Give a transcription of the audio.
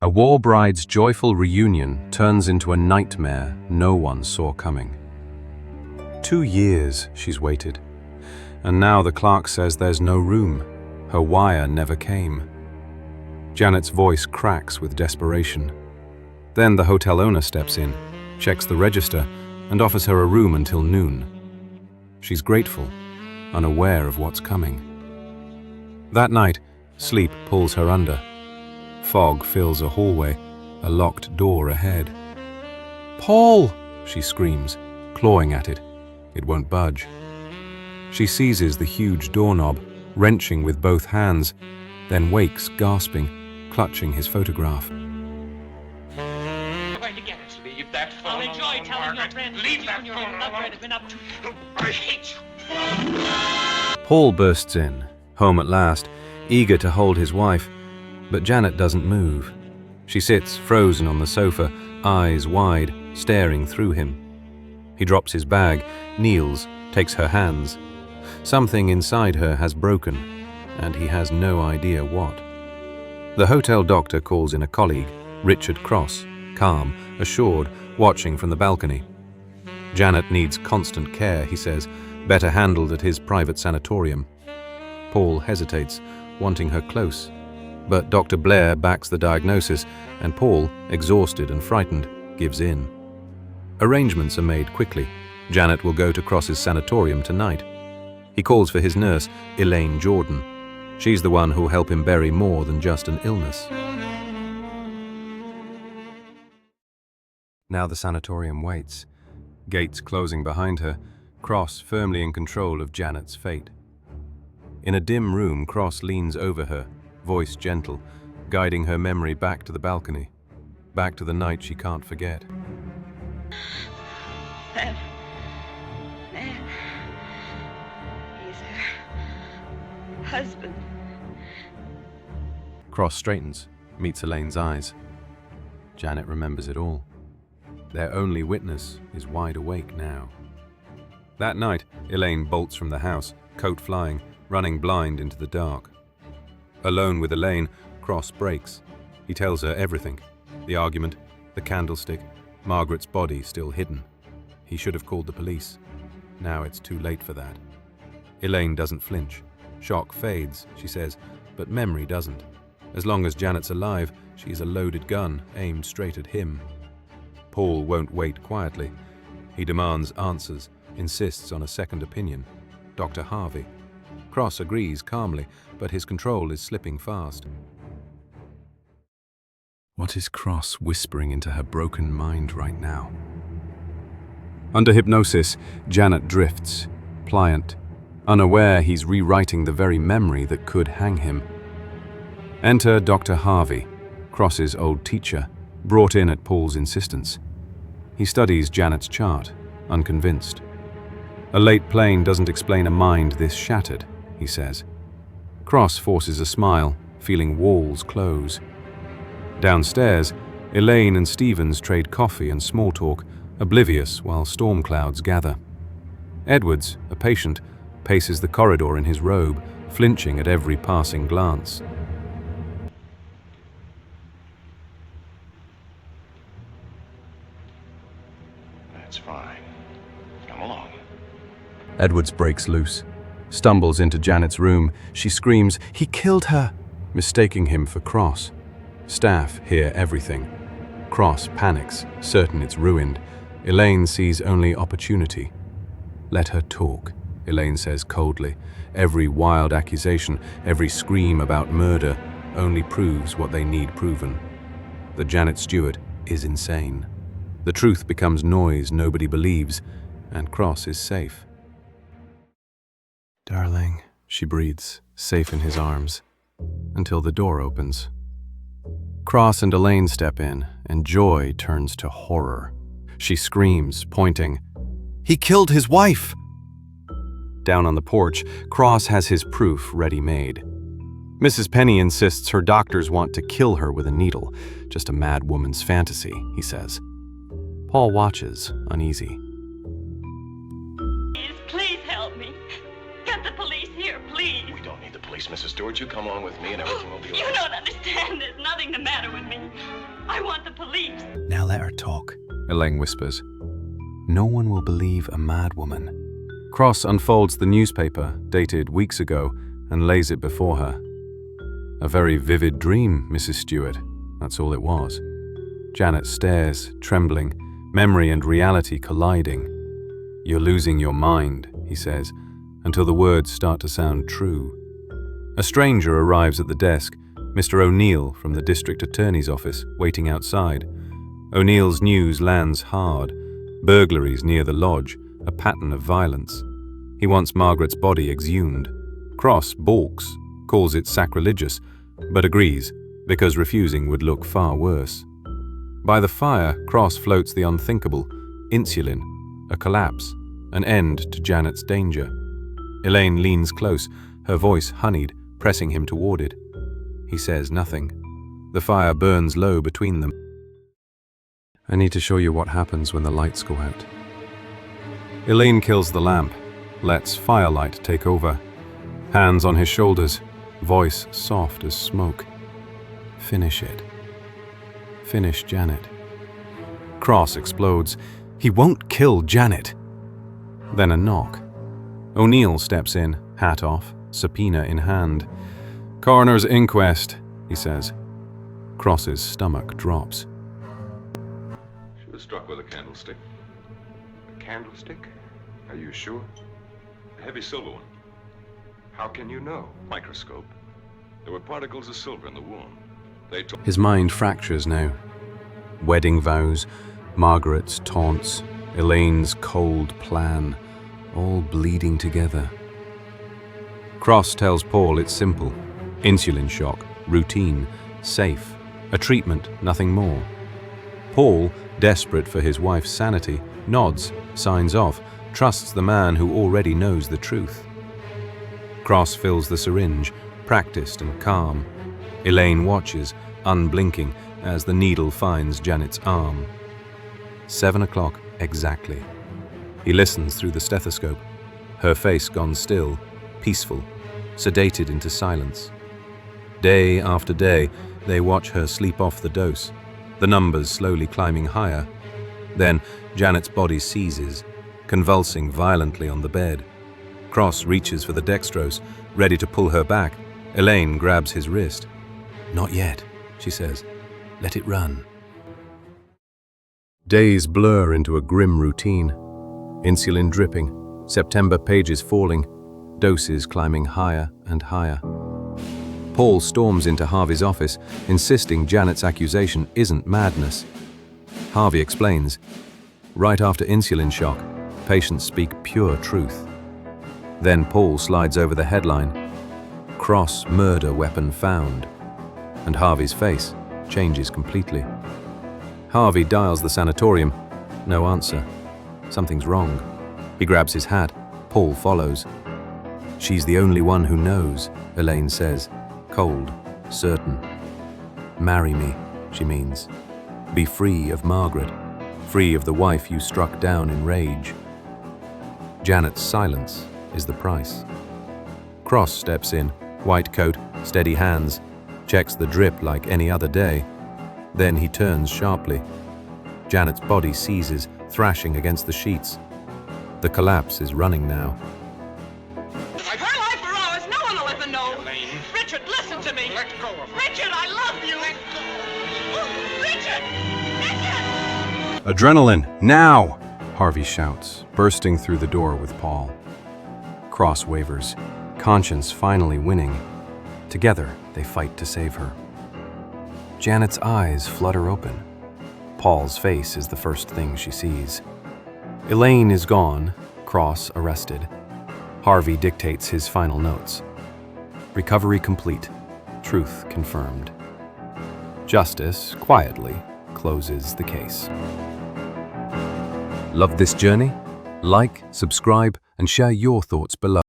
A war bride's joyful reunion turns into a nightmare no one saw coming. 2 years she's waited, and now the clerk says there's no room. Her wire never came. Janet's voice cracks with desperation. Then the hotel owner steps in, checks the register, and offers her a room until noon. She's grateful, unaware of what's coming. That night, sleep pulls her under. Fog fills a hallway, a locked door ahead. "Paul!" she screams, clawing at it. It won't budge. She seizes the huge doorknob, wrenching with both hands, then wakes, gasping, clutching his photograph. You're going to get it. Leave that phone I'll enjoy alone, telling your Margaret. friends Leave what that you phone and your little alone. have been up to. I hate you. Paul bursts in, home at last, eager to hold his wife, but Janet doesn't move. She sits frozen on the sofa, eyes wide, staring through him. He drops his bag, kneels, takes her hands. Something inside her has broken, and he has no idea what. The hotel doctor calls in a colleague, Richard Cross, calm, assured, watching from the balcony. Janet needs constant care, he says, better handled at his private sanatorium. Paul hesitates, wanting her close. But Dr. Blair backs the diagnosis, and Paul, exhausted and frightened, gives in. Arrangements are made quickly. Janet will go to Cross's sanatorium tonight. He calls for his nurse, Elaine Jordan. She's the one who'll help him bury more than just an illness. Now the sanatorium waits. Gates closing behind her, Cross firmly in control of Janet's fate. In a dim room, Cross leans over her, voice gentle, guiding her memory back to the balcony, back to the night she can't forget. Then, he's her husband. Cross straightens, meets Elaine's eyes. Janet remembers it all. Their only witness is wide awake now. That night, Elaine bolts from the house, coat flying, running blind into the dark. Alone with Elaine, Cross breaks. He tells her everything. The argument, the candlestick, Margaret's body still hidden. He should have called the police. Now it's too late for that. Elaine doesn't flinch. Shock fades, she says, but memory doesn't. As long as Janet's alive, she's a loaded gun aimed straight at him. Paul won't wait quietly. He demands answers, insists on a second opinion. Dr. Harvey. Cross agrees calmly, but his control is slipping fast. What is Cross whispering into her broken mind right now? Under hypnosis, Janet drifts, pliant, unaware he's rewriting the very memory that could hang him. Enter Dr. Harvey, Cross's old teacher, brought in at Paul's insistence. He studies Janet's chart, unconvinced. A late plane doesn't explain a mind this shattered, he says. Cross forces a smile, feeling walls close. Downstairs, Elaine and Stevens trade coffee and small talk, oblivious while storm clouds gather. Edwards, a patient, paces the corridor in his robe, flinching at every passing glance. That's fine. Come along. Edwards breaks loose, stumbles into Janet's room. She screams, "He killed her!" mistaking him for Cross. Staff hear everything. Cross panics, certain it's ruined. Elaine sees only opportunity. "Let her talk," Elaine says coldly. Every wild accusation, every scream about murder only proves what they need proven. That Janet Stewart is insane. The truth becomes noise nobody believes, and Cross is safe. "Darling," she breathes, safe in his arms, until the door opens. Cross and Elaine step in, and joy turns to horror. She screams, pointing, "He killed his wife!" Down on the porch, Cross has his proof ready-made. Mrs. Penny insists her doctors want to kill her with a needle, just a mad woman's fantasy, he says. Paul watches, uneasy. Please help me. Get the police here, please. We don't need the police. police, Mrs. Stewart. You come along with me and everything will be all You right. don't understand. There's nothing the matter with me. I want the police. Now let her talk. Elaine whispers. No one will believe a mad woman. Cross unfolds the newspaper, dated weeks ago, and lays it before her. A very vivid dream, Mrs. Stewart. That's all it was. Janet stares, trembling, memory and reality colliding. You're losing your mind, he says, until the words start to sound true. A stranger arrives at the desk, Mr. O'Neill from the district attorney's office, waiting outside. O'Neill's news lands hard. Burglaries near the lodge, a pattern of violence. He wants Margaret's body exhumed. Cross balks, calls it sacrilegious, but agrees, because refusing would look far worse. By the fire, Cross floats the unthinkable, insulin, a collapse, an end to Janet's danger. Elaine leans close, her voice honeyed, pressing him toward it. He says nothing. The fire burns low between them. I need to show you what happens when the lights go out. Elaine kills the lamp, lets firelight take over. Hands on his shoulders, voice soft as smoke. Finish it. Finish Janet. Cross explodes. He won't kill Janet. Then a knock. O'Neill steps in, hat off, subpoena in hand. Coroner's inquest, he says. Cross's stomach drops. She was struck with a candlestick. A candlestick? Are you sure? A heavy silver one. How can you know? Microscope. There were particles of silver in the wound. They took... His mind fractures now. Wedding vows, Margaret's taunts, Elaine's cold plan, all bleeding together. Cross tells Paul it's simple. Insulin shock, routine, safe, a treatment, nothing more. Paul, desperate for his wife's sanity, nods, signs off, trusts the man who already knows the truth. Cross fills the syringe, practiced and calm. Elaine watches, unblinking, as the needle finds Janet's arm. 7 o'clock exactly. He listens through the stethoscope. Her face gone still, peaceful, sedated into silence. Day after day, they watch her sleep off the dose, the numbers slowly climbing higher. Then Janet's body seizes, convulsing violently on the bed. Cross reaches for the dextrose, ready to pull her back. Elaine grabs his wrist. Not yet, she says. Let it run. Days blur into a grim routine. Insulin dripping, September pages falling, doses climbing higher and higher. Paul storms into Harvey's office, insisting Janet's accusation isn't madness. Harvey explains. Right after insulin shock, patients speak pure truth. Then Paul slides over the headline, Cross murder weapon found, and Harvey's face changes completely. Harvey dials the sanatorium. No answer. Something's wrong. He grabs his hat. Paul follows. She's the only one who knows, Elaine says, cold, certain. Marry me, she means. Be free of Margaret, free of the wife you struck down in rage. Janet's silence is the price. Cross steps in, white coat, steady hands, checks the drip like any other day. Then he turns sharply. Janet's body seizes, thrashing against the sheets. The collapse is running now. Her life or ours, no one will ever know. Elaine. Richard, listen to me. Let go of her. Richard, I love you. Let go. Oh, Richard! Richard! Adrenaline, now! Harvey shouts, bursting through the door with Paul. Cross wavers, conscience finally winning. Together, they fight to save her. Janet's eyes flutter open. Paul's face is the first thing she sees. Elaine is gone, Cross arrested. Harvey dictates his final notes. Recovery complete, truth confirmed. Justice, quietly, closes the case. Love this journey? Like, subscribe, and share your thoughts below.